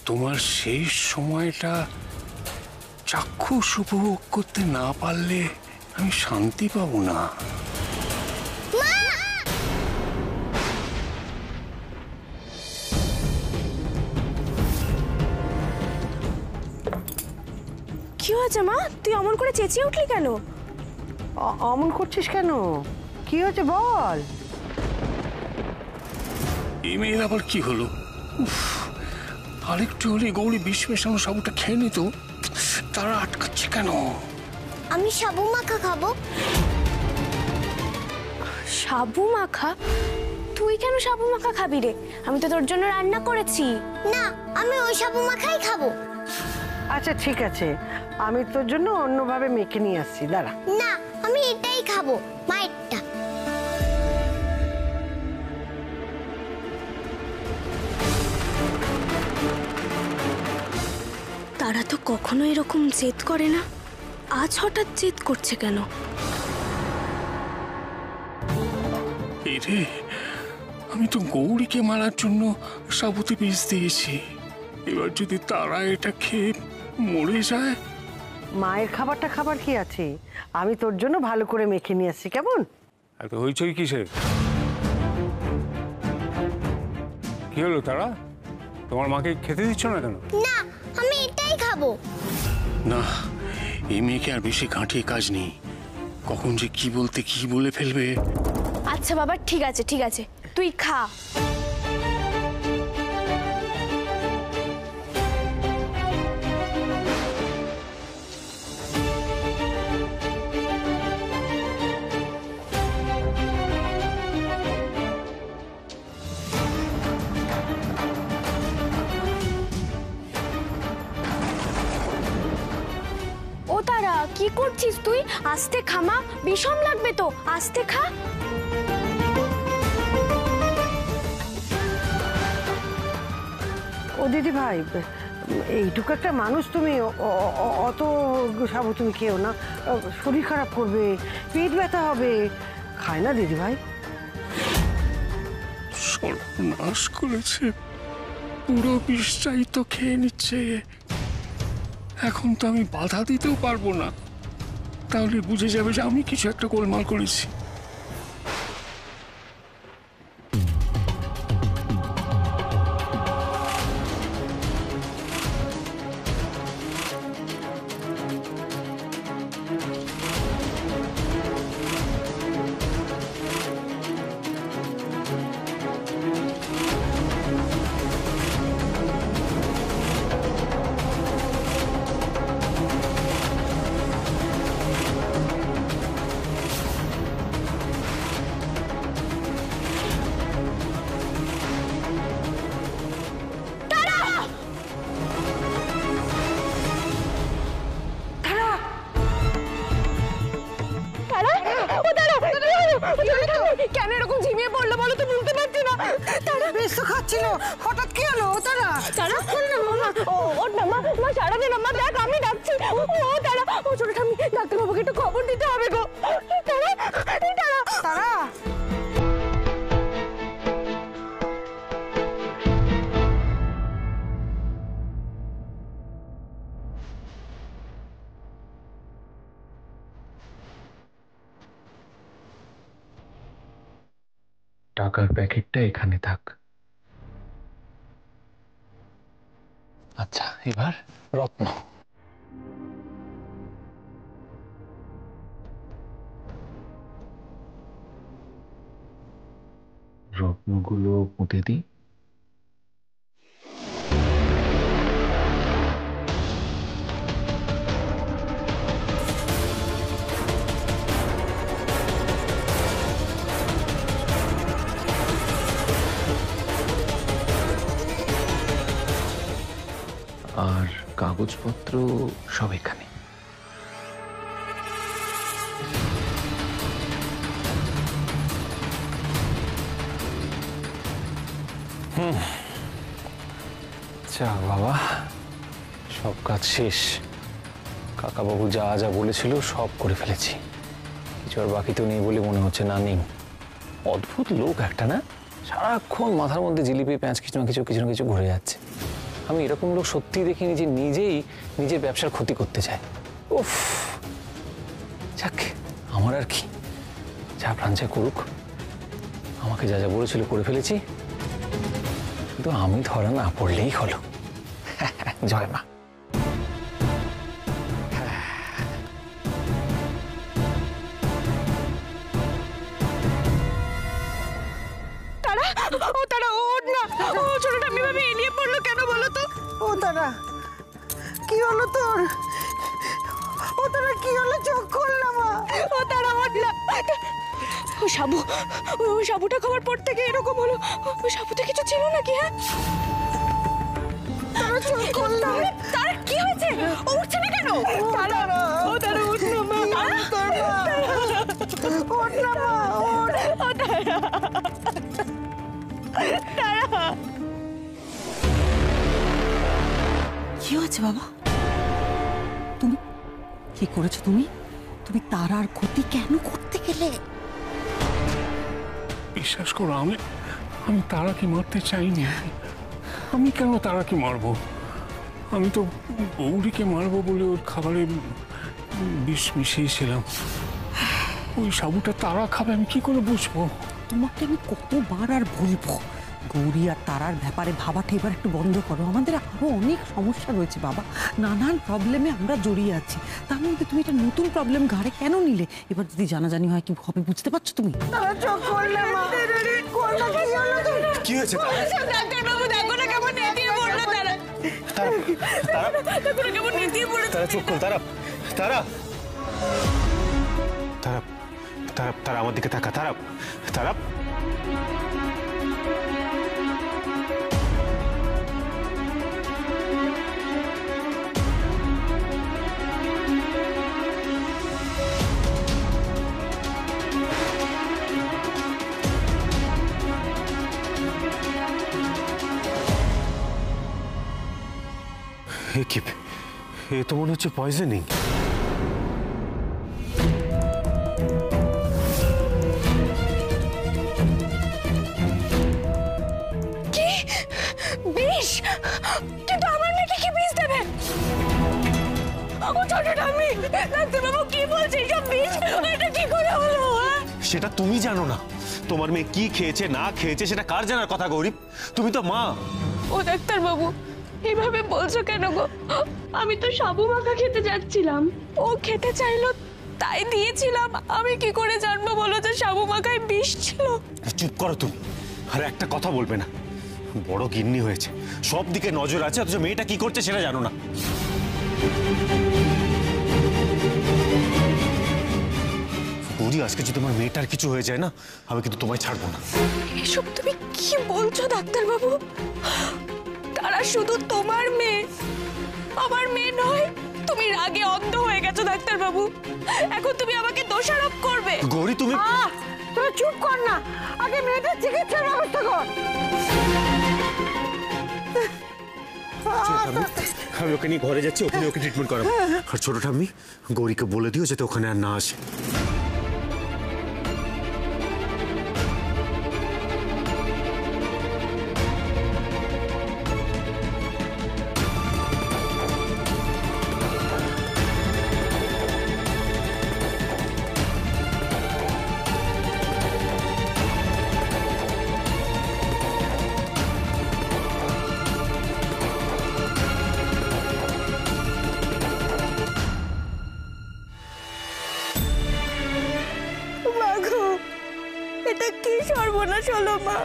তোমার শেষ সময়টা চাক্ষুষ উপভোগ করতে না পারলে আমি শান্তি পাবো না। কি হয়েছে মা? তুই অমন করে চেঁচিয়ে উঠলি কেন? অমন করছিস কেন? কি হয়েছে বল। এই মেয়ের আবার কি হলো? আরেকটু হলে গৌরী বিষ মেশানো সাবুটা খেয়ে নিত, তারা আটকাচ্ছে কেন? আমি সাবু মাখা খাবো। সাবু মাখা? তুই কেন সাবু মাখা খাবি রে? আমি তো তোর জন্য রান্না করেছি। না, আমি ওই সাবু মাখাই খাবো। আচ্ছা ঠিক আছে, আমি তোর জন্য অন্যভাবে মেখে নিয়ে আসছি, দাঁড়া। না, আমি এটাই খাবো, মায়েরটা। তারা তো কখনো এরকম জেদ করে না, আজ হঠাৎ জেদ করছে কেন? এরে, আমি তো গৌরীকে মারার জন্য সাবুতে বিষ দিয়েছি। এবার যদি তারা এটা খেয়ে মরে যায়। মায়ের খাবারটা খাবার কি আছে, আমি তোর জন্য ভালো করে মেখে নিয়ে আসছি, কেমন? এত হইচই কিসের? কি হলো তারা? তোমার মাকে খেতে দিচ্ছ না কেন? না, আমি এটাই খাবো। না, এই মেয়েকে আর বেশি ঘাঁটিয়ে কাজ নেই, কখন যে কি বলতে কি বলে ফেলবে। আচ্ছা বাবা, ঠিক আছে ঠিক আছে, তুই খা। ও তারা, কি করছিস তুই? আস্তে খামা, বিষম লাগবে তো, আস্তে খা। ও দিদি ভাই, এইটুকু একটা মানুষ তুমি, অত সাবু তুমি খেও না, শরীর খারাপ করবে, পেট ব্যথা হবে। খায় না দিদি ভাই। সর্বনাশ করেছে, পুরো বিষটাই তো খেয়ে নিচ্ছে। এখন তো আমি বাধা দিতেও পারবো না, তাহলে বুঝে যাবে যে আমি কিছু একটা গোলমাল করেছি। কেন এরকম ঝিমিয়ে পড়লো বলো তো, বুঝতে পারছি না। তারা বেশ তো খাচ্ছিল, হঠাৎ কি হলো? তারা তারা না মামা, ওর না মা, মা সারাদিন আমার দেখ আমি ডাকছি। ও তারা, ও ছোট ঠাম্মি, ডাক্তারবাবুকে একটু খবর দিতে হবে গো। তারা তারা তারা টাকার প্যাকেটটা এখানে থাক। আচ্ছা, এবার রত্ন। রত্নগুলো পুঁতে দিই। আর কাগজপত্র সব এখানে। যাক বাবা, সব কাজ শেষ। কাকাবাবু যা যা বলেছিল সব করে ফেলেছি, কিছু আর বাকি তো নেই বলে মনে হচ্ছে। না নেই, অদ্ভুত লোক একটা না, সারাক্ষণ মাথার মধ্যে জিলিপি পেঁয়াজ কিছু না কিছু ঘুরে যাচ্ছে। আমি এরকম লোক সত্যি দেখিনি যে নিজেই নিজের ব্যবসার ক্ষতি করতে চায়। উফ, যাক, আমার আর কি, যা প্রাণ চায় করুক। আমাকে যা যা বলেছিল করে ফেলেছি, কিন্তু আমি ধরা না পড়লেই হলো। জয় মা। তারা ওঠ না, ও ছোট ঠাম্মি ভাবে এলিয়ে পড়লো কেন বলো তো? ও তারা, কি হলো তোর? ও তারা, কি হলো? চোখ খোল না মা। ও তারা ওঠ না। ও সাবু, ওই সাবুটা খাওয়ার পর থেকে এরকম হলো। ওই সাবুতে কিছু ছিল নাকি? হ্যাঁ, তারা চোখ খোল না। তার কি হয়েছে? ও উঠছে না কেন? তারা, ও তারা উঠ না মা। তোর মা, ওঠ না মা, ওঠ। ও তারা, তারা। কি হয়েছে বাবা? তুমি কি করেছো? তুমি তুমি তারার ক্ষতি কেন করতে গেলে? বিশ্বাস করো, আমি তারাকে মারতে চাইনি। আমি কেন তারাকে মারবো? আমি তো গৌরীকে মারবো বলে ওর খাবারে বিষ মিশিয়েছিলাম। ওই সাবুটা তারা খাবে, আমি কি করে বুঝবো? তোমাকে আমি কতবার আর বলবো, গৌরী আর তারার ব্যাপারে ভাবাটা এবার একটু বন্ধ করো। আমাদের আরো অনেক সমস্যা রয়েছে বাবা, নানান প্রবলেমে আমরা জড়িয়ে আছি। তার মধ্যে তুমি একটা নতুন প্রবলেম ঘাড়ে কেন নিলে? এবার যদি জানাজানি হয় কি হবে বুঝতে পারছো তুমি? তারা চোখ খোল না মা, খোল না। কি হলো তোর? কি হয়েছে? ডাক্তার বাবু দেখো না কেমন নেতিয়ে পড়লো তারা। দেখো না কেমন নেতিয়ে পড়েছে। তারা চোখ খোল। তারা তারা তারা তারা তারা আমার দিকে তাকা। তারা তারা এ তো মনে হচ্ছে পয়জনিং। কি বিষ? কিন্তু আমার মেয়েকে কি বিষ দেবে? ও ছোট ঠাম্মি, ডাক্তার বাবু কি বলছে? সব বিষ? এটা কি করে হলো? সেটা তুমি জানো না। তোমার মেয়ে কি খেয়েছে না খেয়েছে সেটা কার জানার কথা গৌরী? তুমি তো মা। ও ডাক্তার বাবু, এইভাবে বলছো কেন গো? আমি তো সাবু মাখা খেতে যাচ্ছিলাম, ও খেতে চাইলো তাই দিয়েছিলাম। আমি কি করে জানবো বলো যে সাবু মাখায় বিষ ছিল? চুপ করো তুমি, আর একটা কথা বলবে না। বড় গিন্নি হয়েছে, সব দিকে নজর আছে, অথচ মেয়েটা কি করছে সেটা জানো না। গৌরী, আজকে যদি তোমার মেয়েটার কিছু হয়ে যায় না, আমি কিন্তু তোমায় ছাড়বো না। এসব তুমি কি বলছো ডাক্তার বাবু? তারা শুধু তোমার মেয়ে, আমার মেয়ে নয়। তুমি রাগে অন্ধ হয়ে গেছো ডাক্তার বাবু। এখন তুমি আমাকে দোষারোপ করবে। গৌরী, তুমি তোরা চুপ কর না, আগে মেয়েটার চিকিৎসার ব্যবস্থা কর। আমি ওকে নিয়ে ঘরে যাচ্ছি, ওখানে ওকে ট্রিটমেন্ট করাবো। আর ছোট ঠাম্মি, গৌরীকে বলে দিও যাতে ওখানে আর না আসে। মাগো, এটা কি সর্বনাশ হলো মা?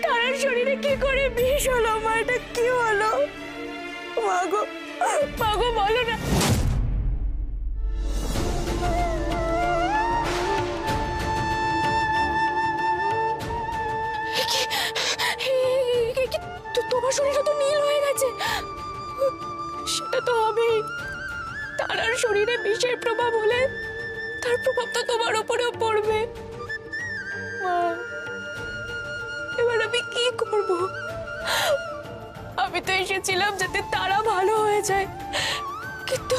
তার শরীরে কি করে বিষ হলো মা? এটা কি হলো মাগো? মাগো বলো না। তোমার শরীরটা তো নীল হয়ে গেছে। সেটা তো হবেই, তার শরীরে বিষের প্রভাব হলে তার প্রভাব তো তোমার উপরেও পড়বে। মা, এবার আমি কি করব? আমি তো এসেছিলাম যাতে তারা ভালো হয়ে যায়, কিন্তু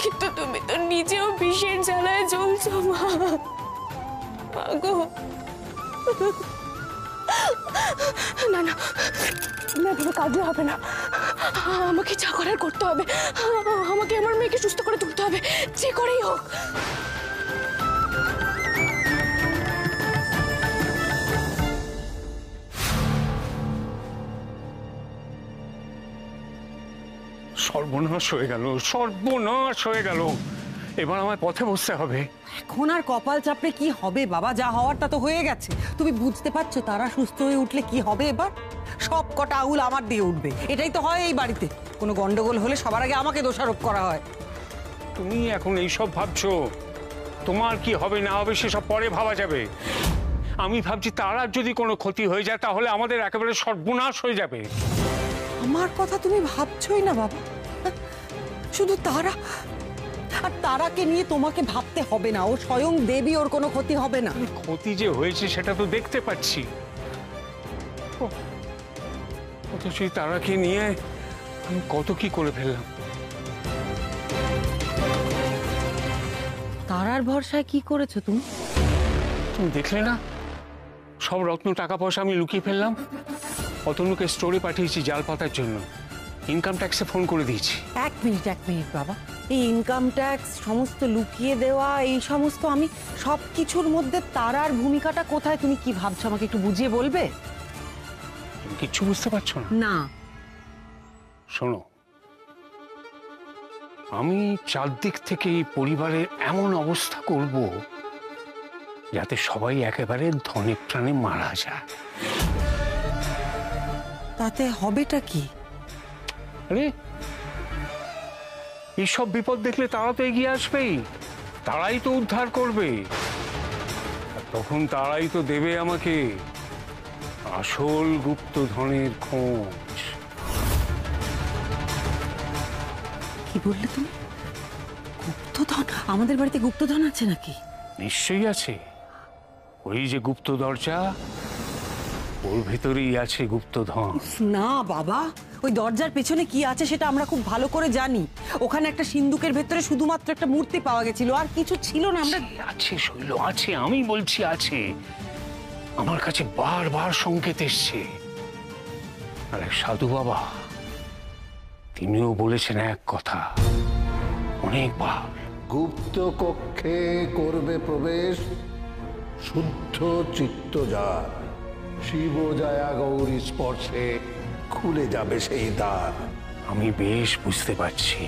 কিন্তু তুমি তো নিজেও বিষের জ্বালায় জ্বলছো মা। গো, না না না, এভাবে কাঁদলে হবে না। আমাকে যা করার করতে হবে। আমাকে আমার মেয়েকে সুস্থ করে তুলতে হবে, যে করেই হোক। সর্বনাশ হয়ে গেল, সর্বনাশ হয়ে গেল। এবার আমায় পথে বসতে হবে। এখন আর কপাল চাপড়ে কি হবে বাবা? যা হওয়ার তা তো হয়ে গেছে। তুমি বুঝতে পারছো তারা সুস্থ হয়ে উঠলে কি হবে? এবার সব কটা আউল আমার দিয়ে উঠবে। এটাই তো হয় এই বাড়িতে, কোনো গন্ডগোল হলে সবার আগে আমাকে দোষারোপ করা হয়। তুমি এখন এইসব ভাবছো, তোমার কি হবে না হবে সেসব পরে ভাবা যাবে। আমি ভাবছি তারার যদি কোনো ক্ষতি হয়ে যায় তাহলে আমাদের একেবারে সর্বনাশ হয়ে যাবে। আমার কথা তুমি ভাবছোই না বাবা। শুধু তারা, আর তারাকে নিয়ে তোমাকে ভাবতে হবে না। ও স্বয়ং দেবী, ওর কোনো ক্ষতি হবে না। ক্ষতি যে হয়েছে সেটা তো দেখতে পাচ্ছি। অথচ তারাকে নিয়ে আমি কত কি করে ফেললাম। তারার ভরসায় কি করেছো তুমি? তুমি দেখলে না, সব রত্ন টাকা পয়সা আমি লুকিয়ে ফেললাম। অতনুকে স্টোরি পাঠিয়েছি জাল পাতার জন্য, ইনকাম ট্যাক্সে ফোন করে দিয়েছি। এক মিনিট বাবা, এই ইনকাম ট্যাক্স সমস্ত লুকিয়ে দেওয়া, এই সমস্ত আমি সব কিছুর মধ্যে তারার ভূমিকাটা কোথায়? তুমি কি ভাবছো আমাকে একটু বুঝিয়ে বলবে? তুমি কিচ্ছু বুঝতে পারছো না? না। শোনো, আমি চারদিক থেকে এই পরিবারের এমন অবস্থা করব যাতে সবাই একেবারে ধনে প্রাণে মারা যায়। তাতে হবেটা কি? আরে এইসব বিপদ দেখলে তারা তো এগিয়ে আসবেই, তারাই তো উদ্ধার করবে। আর তখন তারাই তো দেবে আমাকে আসল গুপ্তধনের খোঁজ। কি বললে তুমি? গুপ্তধন? আমাদের বাড়িতে গুপ্তধন আছে নাকি? নিশ্চয়ই আছে। ওই যে গুপ্ত দরজা, ওর ভেতরেই আছে গুপ্তধন। না বাবা, ওই দরজার পেছনে কি আছে সেটা আমরা খুব ভালো করে জানি। ওখানে একটা সিন্দুকের ভেতরে শুধুমাত্র একটা মূর্তি পাওয়া গেছিল, আর কিছু ছিল না। আমরা আছে শৈল, আছে, আমি বলছি আছে। আমার কাছে বারবার সংকেত এসছে। আর এক সাধু বাবা, তিনিও বলেছেন এক কথা অনেকবার। গুপ্ত কক্ষে করবে প্রবেশ শুদ্ধ চিত্ত যার, শিব জয়া গৌরী স্পর্শে খুলে যাবে সেই দ্বার। আমি বেশ বুঝতে পারছি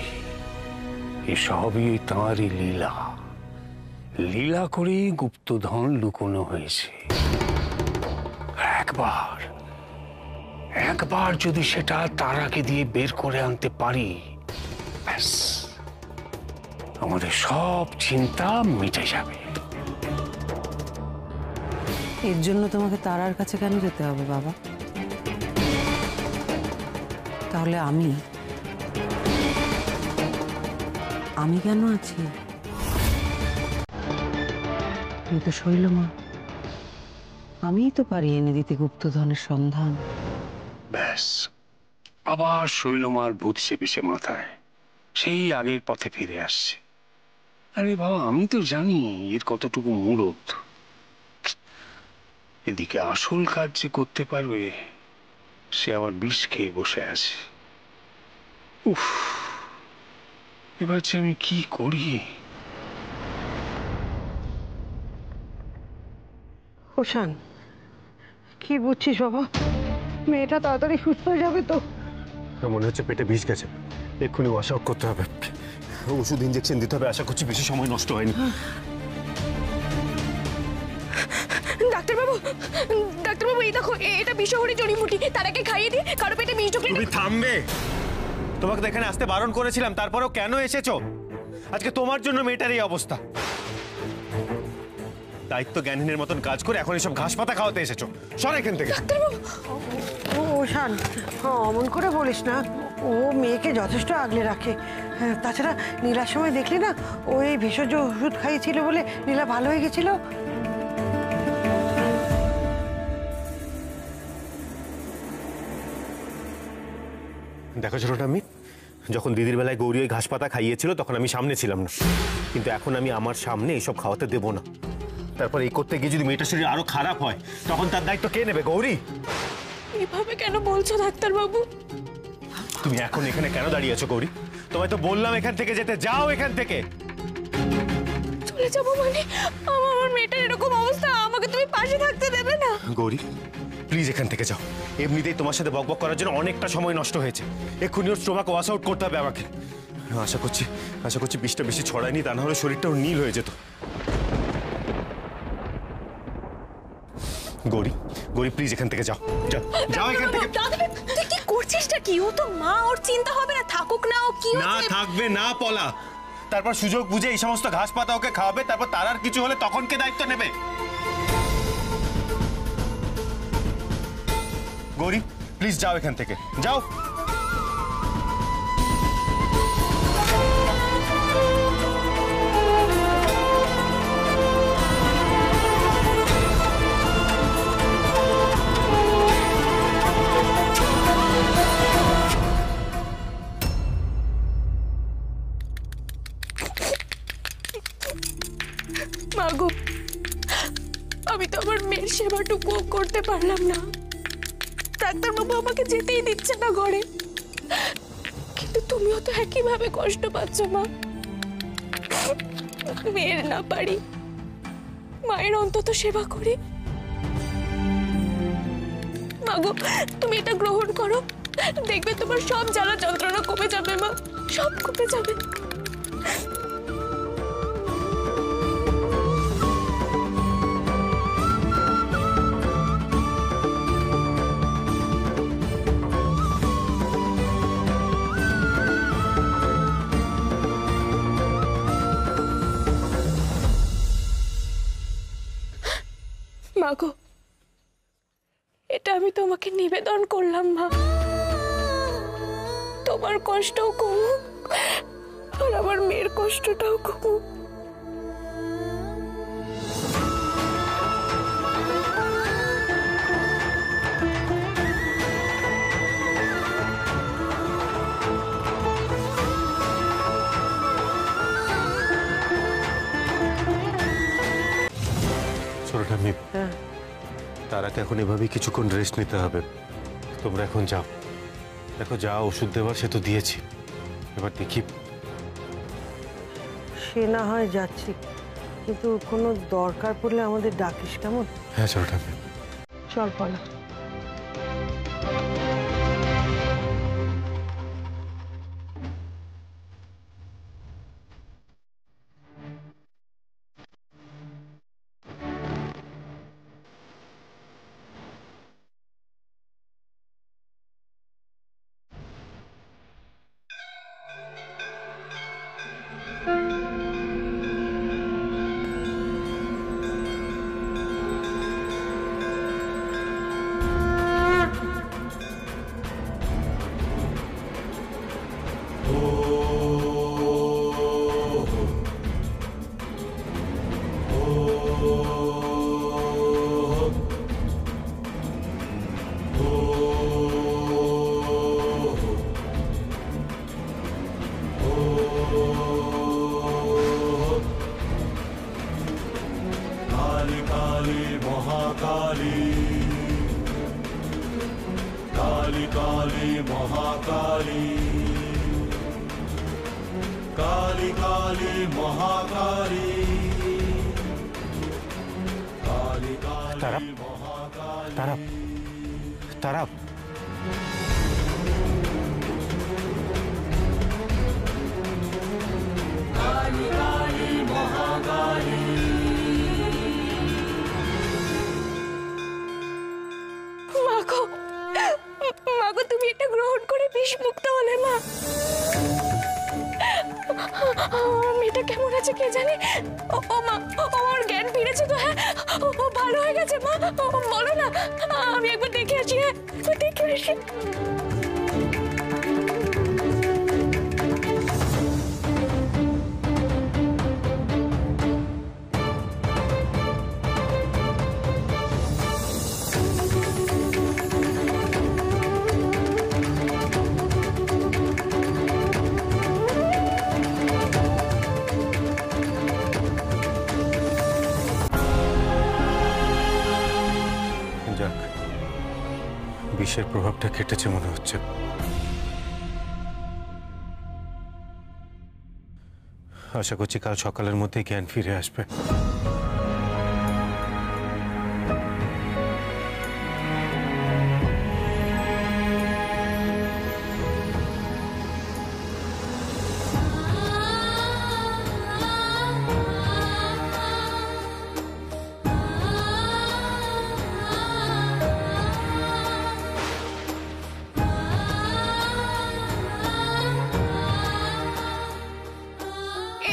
এসবই তাঁরই লীলা। লীলা করেই গুপ্তধন লুকোনো হয়েছে। একবার যদি সেটা তারাকে দিয়ে বের করে আনতে পারি, ব্যাস আমাদের সব চিন্তা মিটে যাবে। এর জন্য তোমাকে তারার কাছে কেন যেতে হবে বাবা? তাহলে আমি কেন আছি? তুমি তো শৈলমা, আমিই তো পারি এনে দিতে গুপ্তধনের সন্ধান। ব্যাস আবার শৈলমার ভূত চেপেছে মাথায়, সেই আগের পথে ফিরে আসছে। আরে বাবা, আমি তো জানি এর কতটুকু মূরত। এদিকে আসল কাজ যে করতে পারবে সে আবার বিষ খেয়ে বসে আছে। উফ, এবার যে আমি কি করি? ওশান, কি বুঝছিস বাবা? মেয়েটা তাড়াতাড়ি সুস্থ হয়ে যাবে তো? মনে হচ্ছে পেটে বিষ গেছে, এক্ষুনি ওয়াশ আউট করতে হবে, ওষুধ ইঞ্জেকশন দিতে হবে। আশা করছি বেশি সময় নষ্ট হয়নি। ডাক্তারবাবু, ডাক্তারবাবু, এই দেখো, এটা বিষহরি জড়িবুটি। তারাকে খাইয়ে দিই, কারো পেটে বিষ ঢুকলে। তুমি থামবে? তোমাকে তো এখানে আসতে বারণ করেছিলাম, তারপরেও কেন এসেছো? আজকে তোমার জন্য মেয়েটার এই অবস্থা। দায়িত্ব জ্ঞানহীনের মতন কাজ করে এখন এসব ঘাস পাতা খাওয়াতে এসেছো। সর এখান থেকে। ওশান, অমন করে বলিস না। ও মেয়েকে যথেষ্ট আগলে রাখে। তাছাড়া নীলার সময় দেখলি না, ও এই ভেষজ ওষুধ খাইয়েছিল বলে নীলা ভালো হয়ে গেছিল। দেখো ছোটটা, আমি যখন দিদির বেলায় গৌরী ওই ঘাস পাতা খাইয়েছিল তখন আমি সামনে ছিলাম না, কিন্তু এখন আমি আমার সামনে এইসব খাওয়াতে দেবো না। তারপর এই করতে গিয়ে যদি মেয়েটার শরীর আরো খারাপ হয় তখন তার দায়িত্ব কে নেবে গৌরী? এভাবে কেন বলছো ডাক্তারবাবু? তুমি এখন এখানে কেন দাঁড়িয়ে আছো গৌরী? তোমায় তো বললাম এখান থেকে যেতে, যাও এখান থেকে। চলে যাবো মানে? আমার মেয়েটার এরকম অবস্থা, আমাকে তুমি পাশে থাকতে দেবে না? গৌরী প্লিজ এখান থেকে যাও। এমনিতেই তোমার সাথে বকবক করার জন্য অনেকটা সময় নষ্ট হয়েছে। এক্ষুনি ওর স্টোমাক ওয়াশ আউট করতে হবে আমাকে। আশা করছি বিষটা বেশি ছড়ায়নি, তা না হলে শরীরটাও নীল হয়ে যেত। গৌরী প্লিজ এখান থেকে যাও, যাও এখান থেকে। তুই কি করছিসটা কি? ও তো মা, ওর চিন্তা হবে না, থাকুক না। ও কি না থাকবে না পলা, তারপর সুযোগ বুঝে এই সমস্ত ঘাস পাতা ওকে খাওয়াবে, তারপর তার আর কিছু হলে তখন কে দায়িত্ব নেবে? গৌরী প্লিজ যাও এখান থেকে, যাও। মাগো, আমি তো আমার মেয়ের সেবাটুকু করতে পারলাম না। ডাক্তারবাবু আমাকে যেতেই দিচ্ছে না ঘরে। কিন্তু তুমিও তো একইভাবে কষ্ট পাচ্ছ মা। মেয়ের না পারি, মায়ের অন্তত সেবা করি। মাগো, তুমি এটা গ্রহণ করো, দেখবে তোমার সব জ্বালা যন্ত্রণা কমে যাবে মা, সব কমে যাবে। মাগো, এটা আমি তোমাকে নিবেদন করলাম মা। তোমার কষ্টও কমুক আর আমার মেয়ের কষ্টটাও কমুক। ছোটটা মেয়ে, তারাকে এখন এভাবেই কিছুক্ষণ রেস্ট নিতে হবে। তোমরা এখন যাও, দেখো যা ওষুধ দেওয়ার সে তো দিয়েছি, এবার দেখি। সে না হয় যাচ্ছি, কিন্তু কোনো দরকার পড়লে আমাদের ডাকিস, কেমন? হ্যাঁ ছোটটা মেয়ে। চল পলা। काली काली महाकाली, काली काली महाकाली, काली काली महाकाली। तारा, तारा, काली काली महाकाली। মাগো, মাগো, তুমি এটা গ্রহণ করে বিষমুক্ত হলে মা। মেয়েটা কেমন আছে কে জানে? ও মা, ওর জ্ঞান ফিরেছে তো? হ্যাঁ, ও ভালো হয়ে গেছে মা? বলো না, আমি একবার দেখে আসি। হ্যাঁ, দেখে আসি। বিষের প্রভাবটা কেটেছে মনে হচ্ছে। আশা করছি কাল সকালের মধ্যে জ্ঞান ফিরে আসবে।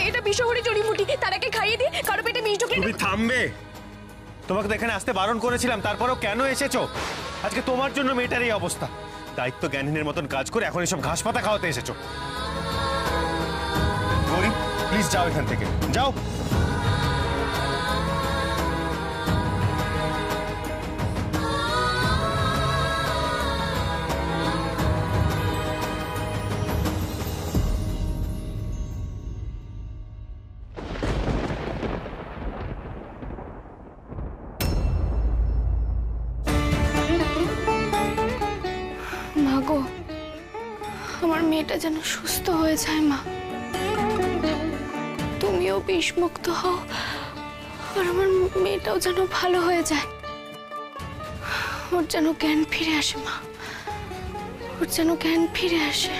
এটা বিষহরি জড়িবুটি, তার আগে খাইয়ে দি, কারো পেটে বিষ ঢুকলে তুমি থামবে? তোমাকে তো এখানে আসতে বারণ করেছিলাম, তারপরেও কেন এসেছো? আজকে তোমার জন্য মেয়েটার এই অবস্থা। দায়িত্ব জ্ঞানহীনের মতন কাজ করে এখন এসব ঘাস পাতা খাওয়াতে এসেছো। গৌরী, প্লিজ যাও এখান থেকে, যাও। মা গো, আমার মেয়েটা যেন সুস্থ হয়ে যায় মা। তুমিও বিষমুক্ত হও আর আমার মেয়েটাও যেন ভালো হয়ে যায়। ওর যেন জ্ঞান ফিরে আসে মা, ওর যেন জ্ঞান ফিরে আসে।